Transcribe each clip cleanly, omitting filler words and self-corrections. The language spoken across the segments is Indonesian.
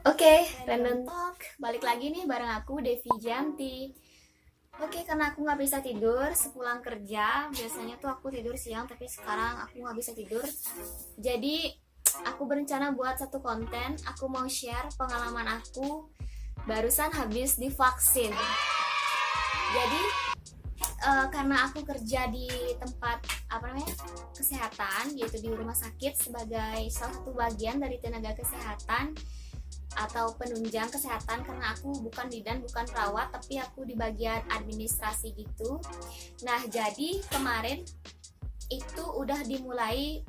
Oke, Random Talk. Balik lagi nih bareng aku, Devi Janti. Oke, karena aku nggak bisa tidur sepulang kerja. Biasanya tuh aku tidur siang, tapi sekarang aku nggak bisa tidur. Jadi, aku berencana buat satu konten. Aku mau share pengalaman aku barusan habis divaksin. Jadi, karena aku kerja di tempat kesehatan, yaitu di rumah sakit sebagai salah satu bagian dari tenaga kesehatan atau penunjang kesehatan, karena aku bukan bidan, bukan perawat, tapi aku di bagian administrasi gitu. Nah, jadi kemarin itu udah dimulai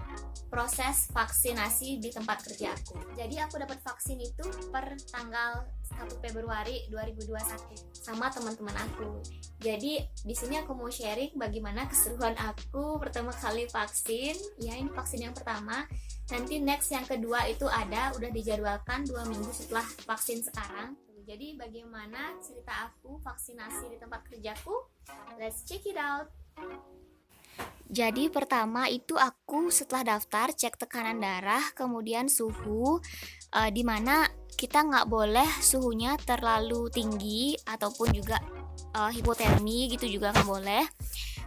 proses vaksinasi di tempat kerja aku. Jadi aku dapat vaksin itu per tanggal 1 Februari 2021 sama teman-teman aku. Jadi di sini aku mau sharing bagaimana keseruan aku pertama kali vaksin. Ya, ini vaksin yang pertama. Nanti next yang kedua itu udah dijadwalkan 2 minggu setelah vaksin sekarang. Jadi bagaimana cerita aku vaksinasi di tempat kerjaku? Let's check it out. Jadi pertama itu aku setelah daftar cek tekanan darah, kemudian suhu, dimana kita nggak boleh suhunya terlalu tinggi ataupun juga hipotermi gitu juga nggak boleh.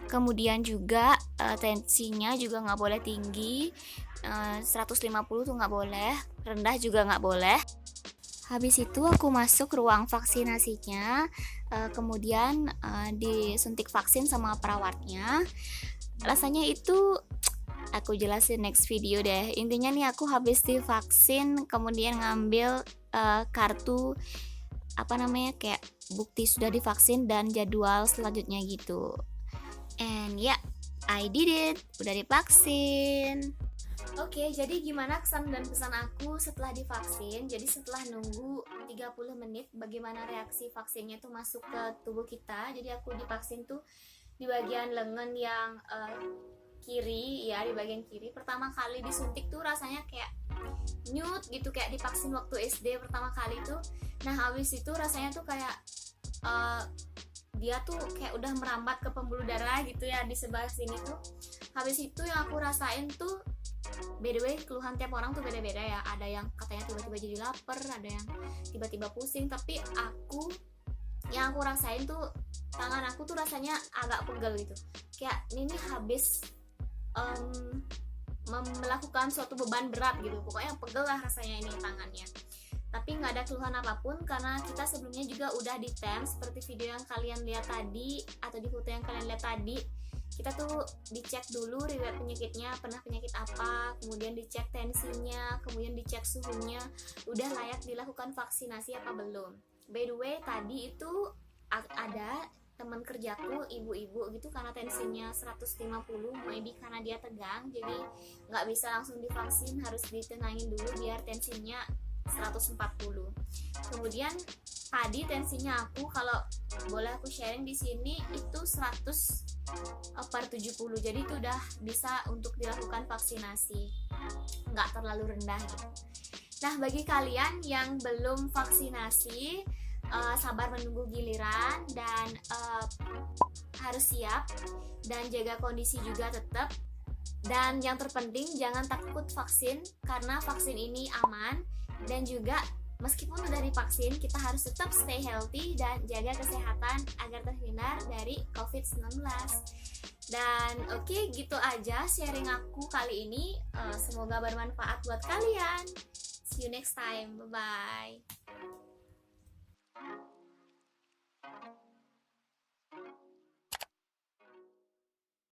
Kemudian juga tensinya juga nggak boleh tinggi, 150 tuh nggak boleh, rendah juga nggak boleh. Habis itu aku masuk ruang vaksinasinya, kemudian disuntik vaksin sama perawatnya. Rasanya itu aku jelasin next video deh. Intinya nih aku habis divaksin, kemudian ngambil kartu kayak bukti sudah divaksin dan jadwal selanjutnya gitu. And yeah, I did it, udah divaksin. Oke, jadi gimana kesan dan pesan aku setelah divaksin? Jadi setelah nunggu 30 menit bagaimana reaksi vaksinnya tuh masuk ke tubuh kita. Jadi aku divaksin tuh di bagian lengan yang kiri ya, di bagian kiri. Pertama kali disuntik tuh rasanya kayak nyut gitu, kayak divaksin waktu SD pertama kali tuh. Nah, habis itu rasanya tuh kayak dia tuh kayak udah merambat ke pembuluh darah gitu ya di sebelah sini tuh. Habis itu yang aku rasain tuh, by the way, keluhan tiap orang tuh beda-beda ya. Ada yang katanya tiba-tiba jadi lapar, ada yang tiba-tiba pusing. Tapi yang aku rasain tuh tangan aku tuh rasanya agak pegel gitu. Kayak ini habis melakukan suatu beban berat gitu. Pokoknya pegel lah rasanya ini tangannya. Tapi nggak ada keluhan apapun karena kita sebelumnya juga udah ditem seperti video yang kalian lihat tadi atau di foto yang kalian lihat tadi. Kita tuh dicek dulu riwayat penyakitnya, pernah penyakit apa, kemudian dicek tensinya, kemudian dicek suhunya, udah layak dilakukan vaksinasi apa belum. By the way, tadi itu ada teman kerjaku, ibu-ibu gitu, karena tensinya 150, maybe karena dia tegang, jadi nggak bisa langsung divaksin, harus ditenangin dulu biar tensinya 140. Kemudian tadi tensinya aku, kalau boleh aku sharing di sini, itu 100/70. Jadi itu udah bisa untuk dilakukan vaksinasi, nggak terlalu rendah gitu. Nah, bagi kalian yang belum vaksinasi, sabar menunggu giliran dan harus siap dan jaga kondisi juga tetap. Dan yang terpenting jangan takut vaksin, karena vaksin ini aman. Dan juga meskipun udah divaksin, kita harus tetap stay healthy dan jaga kesehatan agar terhindar dari COVID-19. Dan oke, gitu aja sharing aku kali ini. Semoga bermanfaat buat kalian. See you next time. Bye-bye.